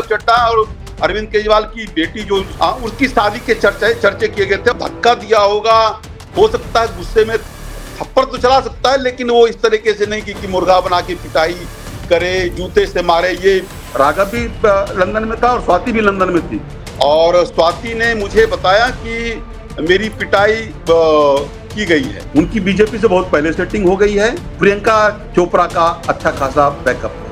चड्ढा और अरविंद केजरीवाल की बेटी जो उसकी शादी के चर्चे किए गए थे। धक्का दिया होगा, हो सकता है गुस्से में थप्पड़ तो चला सकता है, लेकिन वो इस तरीके से नहीं कि मुर्गा बना के पिटाई करे, जूते से मारे। ये राघव भी लंदन में था और स्वाति भी लंदन में थी, और स्वाति ने मुझे बताया कि मेरी पिटाई की गई है। उनकी बीजेपी से बहुत पहले सेटिंग हो गई है। प्रियंका चोपड़ा का अच्छा खासा बैकअप है।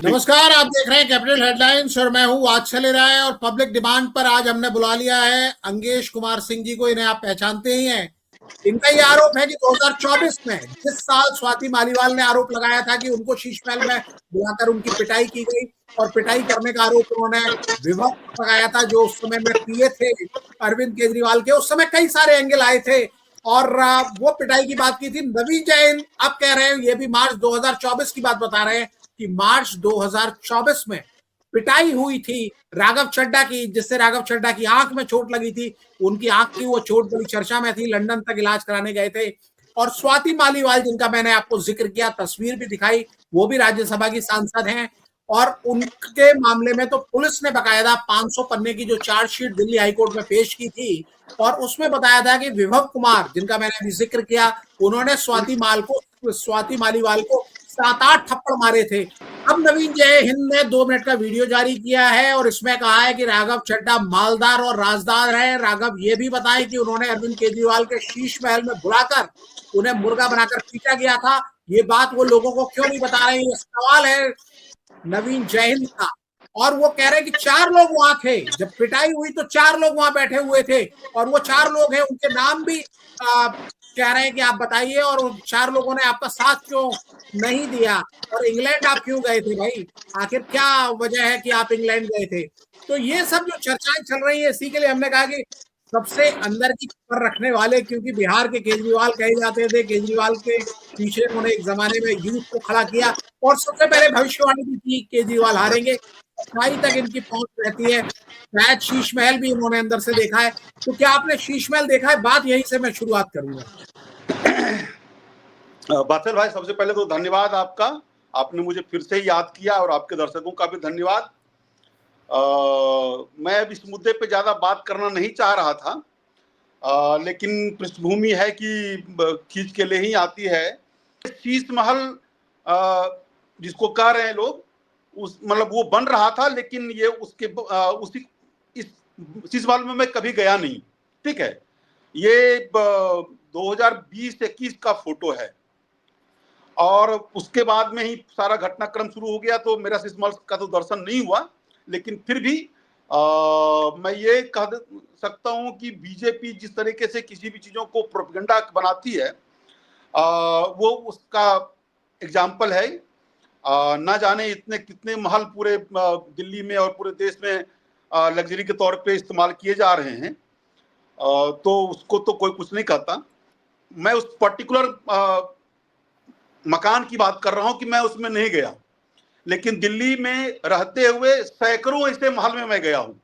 नमस्कार, आप देख रहे हैं कैपिटल हेडलाइंस और मैं हूं वात्सल्य राय। और पब्लिक डिमांड पर आज हमने बुला लिया है अंगेश कुमार सिंह जी को। इन्हें आप पहचानते ही हैं। इनका ये आरोप है कि 2024 में जिस साल स्वाति मालीवाल ने आरोप लगाया था कि उनको शीश महल में बुलाकर उनकी पिटाई की गई, और पिटाई करने का आरोप उन्होंने विभा पर लगाया था जो उस समय में पीए थे अरविंद केजरीवाल के। उस समय कई सारे एंगल आए थे और वो पिटाई की बात की थी। नवीन जैन अब कह रहे हैं, ये भी मार्च 2024 की बात बता रहे हैं कि मार्च 2024 में पिटाई हुई थी राघव चड्ढा की, जिससे राघव चड्ढा की आंख में चोट लगी थी। उनकी आंख की वो चोट बड़ी चर्चा में थी, लंदन तक इलाज कराने गए थे। और स्वाति मालीवाल, जिनका मैंने आपको जिक्र किया, तस्वीर भी दिखाई, वो भी राज्यसभा की सांसद हैं। और उनके मामले में तो पुलिस ने बकायदा 500 पन्ने की जो चार्जशीट दिल्ली हाईकोर्ट में पेश की थी, और उसमें बताया था कि विभव कुमार, जिनका मैंने अभी जिक्र किया, उन्होंने स्वाति मालीवाल को 7-8 थप्पड़ मारे थे। अब नवीन जय हिंद ने 2 मिनट का वीडियो जारी किया है और इसमें कहा है कि राघव चड्ढा मालदार और राजदार है। राघव ये भी बताए कि उन्होंने अरविंद केजरीवाल के शीश महल में बुलाकर उन्हें मुर्गा बनाकर पीटा गया था। ये बात वो लोगों को क्यों नहीं बता रहे, ये सवाल है नवीन जय हिंद का। और वो कह रहे हैं कि 4 लोग वहां थे जब पिटाई हुई, तो 4 लोग वहां बैठे हुए थे, और वो 4 लोग हैं, उनके नाम भी कह रहे हैं कि आप बताइए, और उन 4 लोगों ने आपका साथ क्यों नहीं दिया, और इंग्लैंड आप क्यों गए थे भाई, आखिर क्या वजह है कि आप इंग्लैंड गए थे। तो ये सब जो चर्चाएं चल रही है, इसी के लिए हमने कहा कि सबसे अंदर की खबर रखने वाले, क्योंकि बिहार के केजरीवाल कहे जाते थे, केजरीवाल के पीछे उन्होंने एक जमाने में यूथ को खड़ा किया और सबसे पहले भविष्यवाणी भी की केजरीवाल हारेंगे। सच्चाई तक इनकी पहुंच रहती है। शायद शीश महल भी इन्होंने अंदर से देखा है। तो क्या आपने शीश महल देखा है? बात यहीं से मैं शुरुआत करूंगा। बादल भाई, सबसे पहले तो धन्यवाद आपका, आपने मुझे फिर से याद किया, और आपके दर्शकों का भी धन्यवाद। मैं अब इस मुद्दे पे ज्यादा बात करना नहीं चाह रहा था, लेकिन पृष्ठभूमि है कि खींच के ले ही आती है। शीश महल जिसको कह रहे हैं लोग, उस मतलब वो बन रहा था, लेकिन ये उसके उसी इस शीश महल में मैं कभी गया नहीं। ठीक है, ये 2020-21 का फोटो है, और उसके बाद में ही सारा घटनाक्रम शुरू हो गया, तो मेरा शीश महल का तो दर्शन नहीं हुआ। लेकिन फिर भी मैं ये कह सकता हूं कि बीजेपी जिस तरीके से किसी भी चीजों को प्रोपेगेंडा बनाती है, वो उसका एग्जाम्पल है। ना जाने इतने कितने महल पूरे दिल्ली में और पूरे देश में लग्जरी के तौर पे इस्तेमाल किए जा रहे हैं, तो उसको तो कोई कुछ नहीं कहता। मैं उस पर्टिकुलर मकान की बात कर रहा हूं कि मैं उसमें नहीं गया, लेकिन दिल्ली में रहते हुए सैकड़ों ऐसे महल में मैं गया हूं।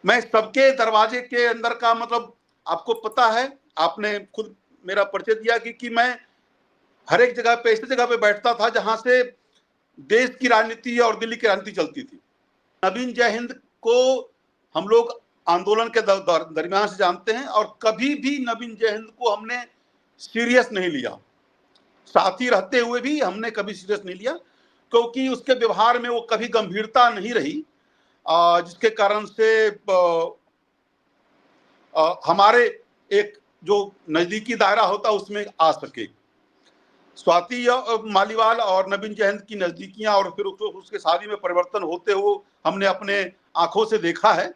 मैं सबके दरवाजे के अंदर का मतलब आपको पता है, आपने खुद मेरा परिचय दिया कि मैं हर एक जगह पे ऐसी जगह पे बैठता था जहां से देश की राजनीति और दिल्ली की राजनीति चलती थी। नवीन जय हिंद को हम लोग आंदोलन के दरमियान से जानते हैं, और कभी भी नवीन जय हिंद को हमने सीरियस नहीं लिया। साथी रहते हुए भी हमने कभी सीरियस नहीं लिया, क्योंकि उसके व्यवहार में वो कभी गंभीरता नहीं रही, जिसके कारण से हमारे एक जो नजदीकी दायरा होता उसमें आ सके। स्वाति मालीवाल और नवीन जय हिंद की नजदीकियां और फिर उसके शादी में परिवर्तन होते हुए हमने अपने आंखों से देखा है।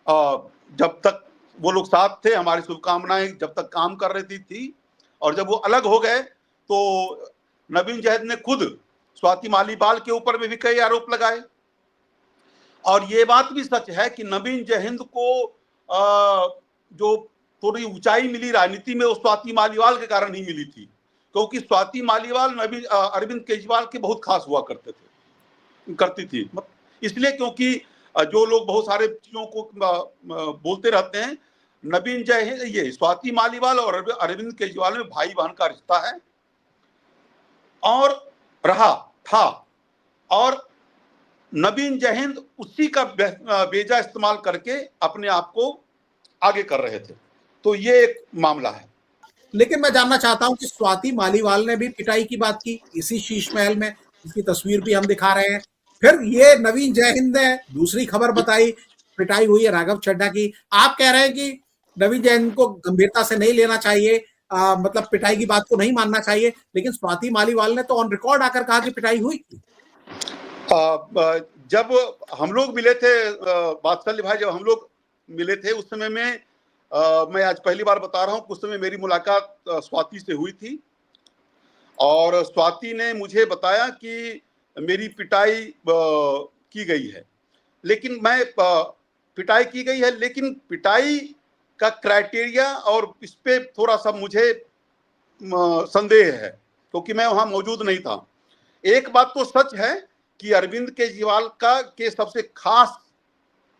जब तक वो लोग साथ थे, हमारी शुभकामनाएं जब तक काम कर रही थी, और जब वो अलग हो गए तो नवीन जय हिंद ने खुद स्वाति मालीवाल के ऊपर में भी कई आरोप लगाए। और ये बात भी सच है कि नवीन जय हिंद को जो थोड़ी ऊंचाई मिली राजनीति में, वो स्वाति मालीवाल के कारण ही मिली थी, क्योंकि स्वाति मालीवाल अरविंद केजरीवाल के बहुत खास हुआ करती थी। इसलिए क्योंकि जो लोग बहुत सारे चीजों को बोलते रहते हैं, नवीन जय हिंद, ये स्वाति मालीवाल और अरविंद केजरीवाल में भाई बहन का रिश्ता है और रहा था। और नवीन जयहिंद उसी का बेजा इस्तेमाल करके अपने आप को आगे कर रहे थे। तो ये एक मामला है। लेकिन मैं जानना चाहता हूं कि स्वाति मालीवाल ने भी पिटाई की बात की इसी शीश महल में, इसकी तस्वीर भी हम दिखा रहे हैं। फिर ये नवीन जयहिंद ने दूसरी खबर बताई, पिटाई हुई है राघव चड्ढा की। आप कह रहे हैं कि नवीन जयहिंद को गंभीरता से नहीं लेना चाहिए, मतलब पिटाई की बात को नहीं मानना चाहिए, लेकिन स्वाति मालीवाल ने तो ऑन रिकॉर्ड आकर कहा कि पिटाई हुई थी। जब हम लोग मिले थे बादशाह भाई, जब हम लोग मिले थे उस समय में मैं आज पहली बार बता रहा हूं, उस समय मेरी मुलाकात स्वाति से हुई थी और स्वाति ने मुझे बताया कि मेरी पिटाई की गई है। लेकिन मैं पिटाई की गई है, लेकिन पिटाई का क्राइटेरिया और इस पे थोड़ा सा मुझे संदेह है, क्योंकि मैं वहां मौजूद नहीं था। एक बात तो सच है कि अरविंद केजरीवाल के सबसे खास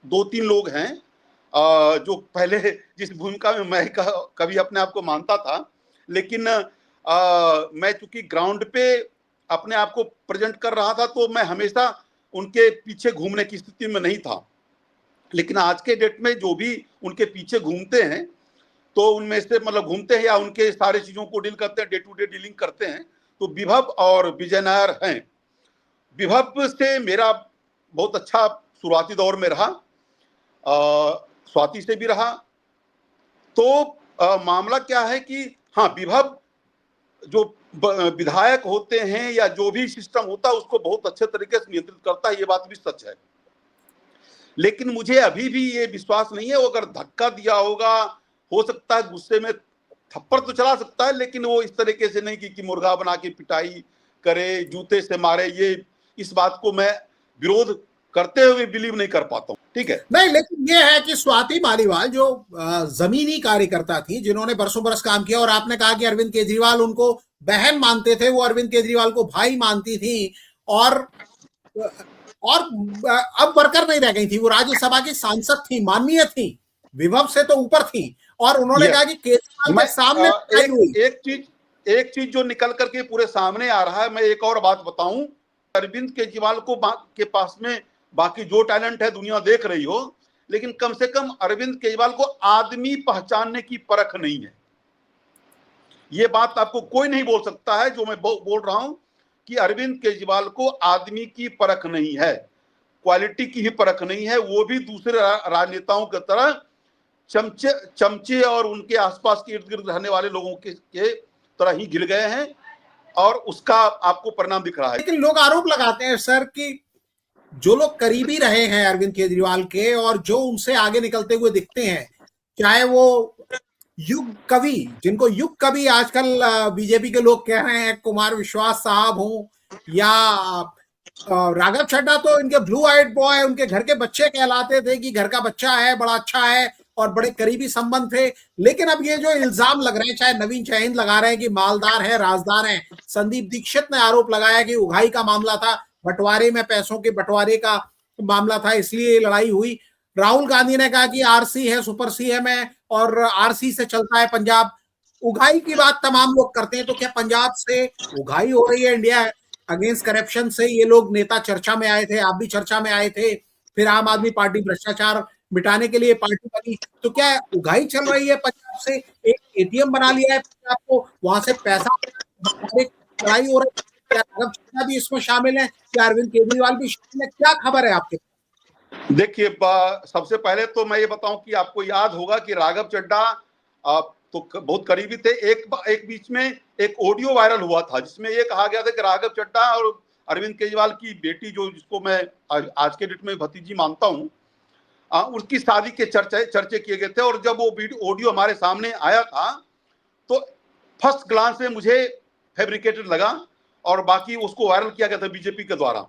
2-3 लोग हैं जो पहले जिस भूमिका में मैं कभी अपने आप को मानता था, लेकिन मैं चूंकि ग्राउंड पे अपने आप को प्रेजेंट कर रहा था तो मैं हमेशा उनके पीछे घूमने की स्थिति में नहीं था। लेकिन आज के डेट में जो भी उनके पीछे घूमते हैं, तो उनमें से मतलब घूमते हैं या उनके सारे चीजों को डील करते हैं, डे टू डे डीलिंग करते हैं, तो विभव और विजय नायर हैं। विभव से मेरा बहुत अच्छा शुरुआती दौर में रहा, स्वाति से भी रहा। तो मामला क्या है कि हाँ, विभव जो विधायक होते हैं या जो भी सिस्टम होता है उसको बहुत अच्छे तरीके से नियंत्रित करता है, ये बात भी सच है। लेकिन मुझे अभी भी ये विश्वास नहीं है, वो अगर धक्का दिया होगा, हो सकता है गुस्से में थप्पड़ तो चला सकता है, लेकिन वो इस तरीके से नहीं कि मुर्गा बना के पिटाई करे, जूते से मारे। ये इस बात को मैं विरोध करते हुए बिलीव नहीं कर पाता हूँ। ठीक है, नहीं, लेकिन ये है कि स्वाति मालीवाल जो जमीनी कार्यकर्ता थी, जिन्होंने बरसों बरस काम किया, और आपने कहा कि अरविंद केजरीवाल उनको बहन मानते थे, वो अरविंद केजरीवाल को भाई मानती थी, और अब वर्कर नहीं रह गई थी, वो राज्यसभा की सांसद थी, माननीय थी, विभव से तो ऊपर थी, और उन्होंने कहा कि केजरीवाल के सामने एक चीज जो निकल करके पूरे सामने आ रहा है, मैं एक और बात बताऊं, अरविंद केजरीवाल को के पास में बाकी जो टैलेंट है दुनिया देख रही हो, लेकिन कम से कम अरविंद केजरीवाल को आदमी पहचानने की परख नहीं है। ये बात आपको कोई नहीं बोल सकता है जो मैं बोल रहा हूं कि अरविंद केजरीवाल को आदमी की परख नहीं है, क्वालिटी की ही परख नहीं है। वो भी दूसरे राजनेताओं की तरह चमचे और उनके आसपास के इर्द गिर्द रहने वाले लोगों के तरह ही गिर गए हैं, और उसका आपको परिणाम दिख रहा है। लेकिन लोग आरोप लगाते हैं सर कि जो लोग करीबी रहे हैं अरविंद केजरीवाल के और जो उनसे आगे निकलते हुए दिखते हैं, चाहे वो युग कवि, जिनको युग कवि आजकल बीजेपी के लोग कह रहे हैं, कुमार विश्वास साहब हो, या राघव चड्ढा, तो इनके ब्लू आइड बॉय, उनके घर के बच्चे कहलाते थे कि घर का बच्चा है, बड़ा अच्छा है, और बड़े करीबी संबंध थे। लेकिन अब ये जो इल्जाम लग रहे हैं, चाहे नवीन जयहिंद लगा रहे हैं कि मालदार है, राजदार है, संदीप दीक्षित ने आरोप लगाया कि उगाही का मामला था, बंटवारे में पैसों के बंटवारे का मामला था, इसलिए लड़ाई हुई। राहुल गांधी ने कहा कि आरसी है, सुपर सीएम है, और आरसी से चलता है पंजाब। उगाही की बात तमाम लोग करते हैं, तो क्या पंजाब से उगाही हो रही है? इंडिया अगेंस्ट करप्शन से ये लोग नेता चर्चा में आए थे, आप भी चर्चा में आए थे, फिर आम आदमी पार्टी भ्रष्टाचार मिटाने के लिए पार्टी बनी, तो क्या उगाही चल रही है पंजाब से? एक एटीएम बना लिया है पंजाब को, वहां से पैसा लड़ाई हो रही है? क्या राघव चड्ढा भी इसमें शामिल है? क्या अरविंद केजरीवाल भी शामिल है? क्या खबर है आपके? देखिए, सबसे पहले तो मैं ये बताऊं कि आपको याद होगा कि राघव चड्ढा तो बहुत करीबी थे। एक बीच में एक ऑडियो वायरल हुआ था जिसमें ये कहा गया था कि राघव चड्ढा और अरविंद केजरीवाल की बेटी, जो जिसको मैं आज के डेट में भतीजी मानता हूं, उसकी शादी के चर्चे किए गए थे। और जब वो ऑडियो हमारे सामने आया था तो फर्स्ट ग्लांस में मुझे फैब्रिकेटेड लगा, और बाकी उसको वायरल किया गया था बीजेपी के द्वारा।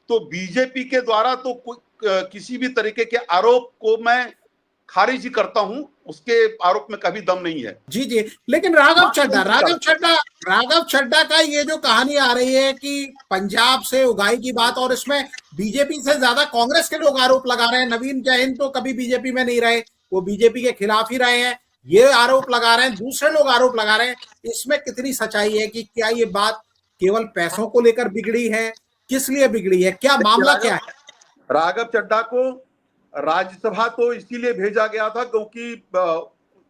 तो बीजेपी के द्वारा तो किसी भी तरीके के आरोप को मैं खारिज ही करता हूं, उसके आरोप में कभी दम नहीं है। जी जी, लेकिन राघव चड्ढा का ये जो कहानी आ रही है कि पंजाब से उगाही की बात, और इसमें बीजेपी से ज्यादा कांग्रेस के लोग आरोप लगा रहे हैं। नवीन जयहिंद तो कभी बीजेपी में नहीं रहे, वो बीजेपी के खिलाफ ही रहे हैं, ये आरोप लगा रहे हैं, दूसरे लोग आरोप लगा रहे हैं। इसमें कितनी सच्चाई है? कि क्या ये बात केवल पैसों को लेकर बिगड़ी है? किस लिए बिगड़ी है? क्या मामला क्या है? राघव चड्ढा को राज्यसभा तो इसीलिए भेजा गया था क्योंकि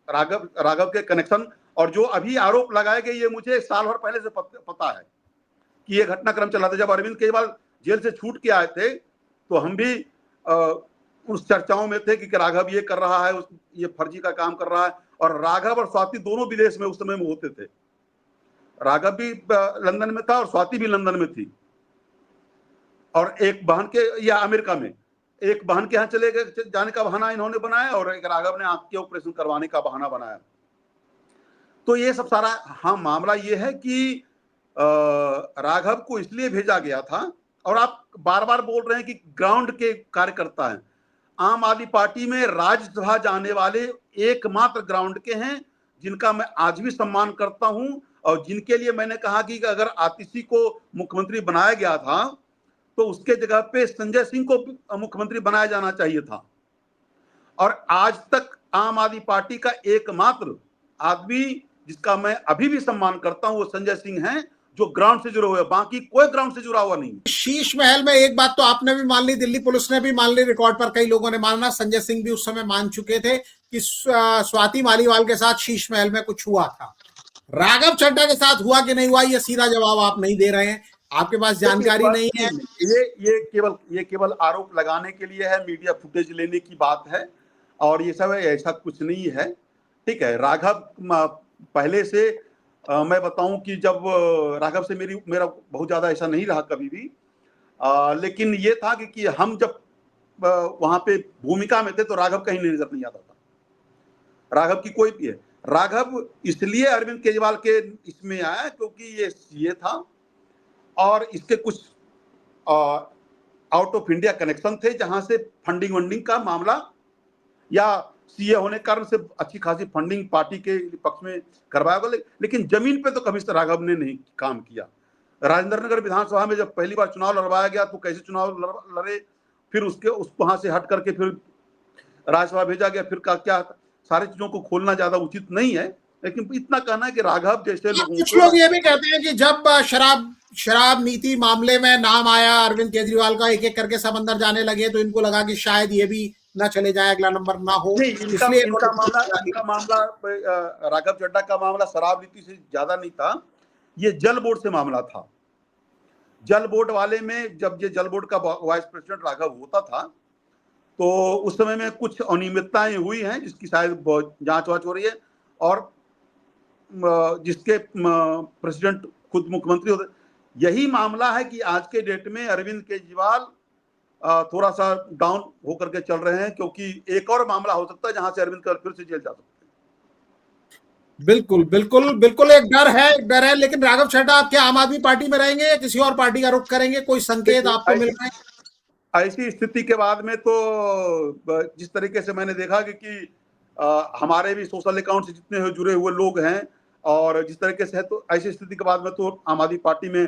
राघव के कनेक्शन, और जो अभी आरोप लगाए गए ये मुझे साल भर पहले से पता है कि ये घटनाक्रम चला था। जब अरविंद केजरीवाल जेल से छूट के आए थे तो हम भी उस चर्चाओं में थे कि राघव ये कर रहा है, ये फर्जी का काम कर रहा है। और राघव और स्वाति दोनों विदेश में उस समय में होते थे। राघव भी लंदन में था और स्वाति भी लंदन में थी, और एक बहन के या अमेरिका में एक बहन के यहाँ चले गए जाने का बहाना इन्होंने बनाया, और एक राघव ने आंख के ऑपरेशन करवाने का बहाना बनाया। तो ये सब सारा मामला ये है कि राघव को इसलिए भेजा गया था। और आप बार बार बोल रहे हैं कि ग्राउंड के कार्यकर्ता हैं। आम आदमी पार्टी में राज्यसभा जाने वाले एकमात्र ग्राउंड के हैं जिनका मैं आज भी सम्मान करता हूं, और जिनके लिए मैंने कहा कि अगर आतिशी को मुख्यमंत्री बनाया गया था तो उसके जगह पे संजय सिंह को मुख्यमंत्री बनाया जाना चाहिए था। और आज तक आम आदमी पार्टी का एकमात्र आदमी जिसका मैं अभी भी सम्मान करता हूं वो संजय सिंह हैं, जो ग्राउंड से जुड़े हुए, बाकी कोई ग्राउंड से जुड़ा हुआ नहीं। शीश महल में एक बात तो आपने भी मान ली, दिल्ली पुलिस ने भी मान ली, रिकॉर्ड पर कई लोगों ने माना, संजय सिंह भी उस समय मान चुके थे कि स्वाति मालीवाल के साथ शीश महल में कुछ हुआ था। राघव चड्ढा के साथ हुआ कि नहीं हुआ ये सीधा जवाब आप नहीं दे रहे हैं, आपके पास जानकारी नहीं है। ये केवल आरोप लगाने के लिए है, मीडिया फुटेज लेने की बात है, और ये सब ऐसा कुछ नहीं है। ठीक है, राघव पहले से मैं बताऊं कि जब राघव से मेरा बहुत ज्यादा ऐसा नहीं रहा कभी भी, लेकिन ये था कि हम जब वहां पे भूमिका में थे तो राघव कहीं नजर नहीं आता था। राघव की कोई भी है, राघव इसलिए अरविंद केजरीवाल के इसमें आया क्योंकि ये सीए था और इसके कुछ आउट ऑफ इंडिया कनेक्शन थे जहां से फंडिंग वंडिंग का मामला, या सीए होने के कारण से अच्छी खासी फंडिंग पार्टी के पक्ष में करवाया गया, लेकिन जमीन पे तो कभी से राघव ने नहीं काम किया। राजेंद्र नगर विधानसभा में जब पहली बार चुनाव लड़वाया गया तो कैसे चुनाव लड़े, फिर वहां से हट करके फिर राज्यसभा भेजा गया, फिर क्या सारी चीजों को खोलना ज्यादा उचित नहीं है। लेकिन इतना कहना है कि राघव जैसे कुछ लोग ये भी कहते हैं कि जब शराब नीति मामले में नाम आया अरविंद केजरीवाल का, एक एक करके सब अंदर जाने लगे, तो इनको लगा कि शायद ये भी ना चले जाए, अगला नंबर ना हो। इसलिए इनका मामला राघव चड्ढा का मामला शराब नीति से ज्यादा नहीं था, ये जल बोर्ड से मामला था। जल बोर्ड वाले में जब ये जल बोर्ड का वाइस प्रेसिडेंट राघव होता था तो उस समय में कुछ अनियमितताएं हुई हैं जिसकी शायद जांच वाच हो रही है, और जिसके प्रेसिडेंट खुद मुख्यमंत्री होते। यही मामला है कि आज के डेट में अरविंद केजरीवाल थोड़ा सा डाउन होकर के चल रहे हैं, क्योंकि एक और मामला हो सकता है जहां से अरविंद फिर से जेल जा सकते हैं। बिल्कुल बिल्कुल बिल्कुल, एक डर है। लेकिन राघव चड्ढा क्या आम आदमी पार्टी में रहेंगे या किसी और पार्टी का रुख करेंगे, कोई संकेत आपको मिल रहा है? ऐसी स्थिति के बाद में तो जिस तरीके से मैंने देखा कि हमारे भी सोशल अकाउंट से जितने जुड़े हुए लोग हैं, और जिस तरीके से है, तो ऐसी स्थिति के बाद में तो आम आदमी पार्टी में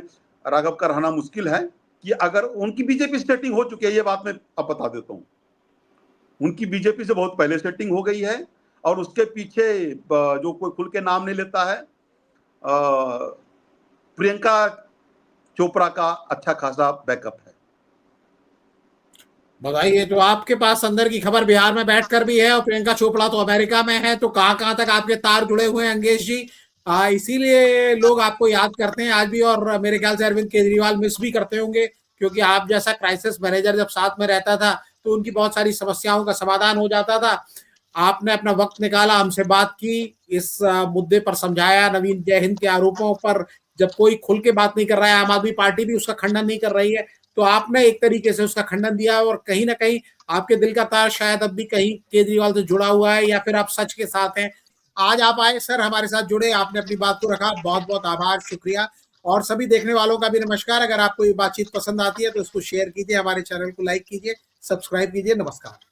राघव का रहना मुश्किल है। कि अगर उनकी बीजेपी सेटिंग हो चुकी है, ये बात मैं अब बता देता हूँ, उनकी बीजेपी से बहुत पहले सेटिंग हो गई है, और उसके पीछे जो कोई खुल के नाम नहीं लेता है, प्रियंका चोपड़ा का अच्छा खासा बैकअप है। बताइए, तो आपके पास अंदर की खबर बिहार में बैठकर भी है और प्रियंका चोपड़ा तो अमेरिका में है, तो कहां तक आपके तार जुड़े हुए हैं अंगेश जी? इसीलिए लोग आपको याद करते हैं आज भी, और मेरे ख्याल से अरविंद केजरीवाल मिस भी करते होंगे, क्योंकि आप जैसा क्राइसिस मैनेजर जब साथ में रहता था तो उनकी बहुत सारी समस्याओं का समाधान हो जाता था। आपने अपना वक्त निकाला, हमसे बात की, इस मुद्दे पर समझाया, नवीन जय हिंद के आरोपों पर जब कोई खुल के बात नहीं कर रहा है, आम आदमी पार्टी भी उसका खंडन नहीं कर रही है, तो आपने एक तरीके से उसका खंडन दिया, और कहीं ना कहीं आपके दिल का तार शायद अब भी कहीं केजरीवाल से जुड़ा हुआ है, या फिर आप सच के साथ हैं। आज आप आए सर, हमारे साथ जुड़े, आपने अपनी बात को रखा, बहुत बहुत आभार, शुक्रिया। और सभी देखने वालों का भी नमस्कार। अगर आपको ये बातचीत पसंद आती है तो इसको शेयर कीजिए, हमारे चैनल को लाइक कीजिए, सब्सक्राइब कीजिए। नमस्कार।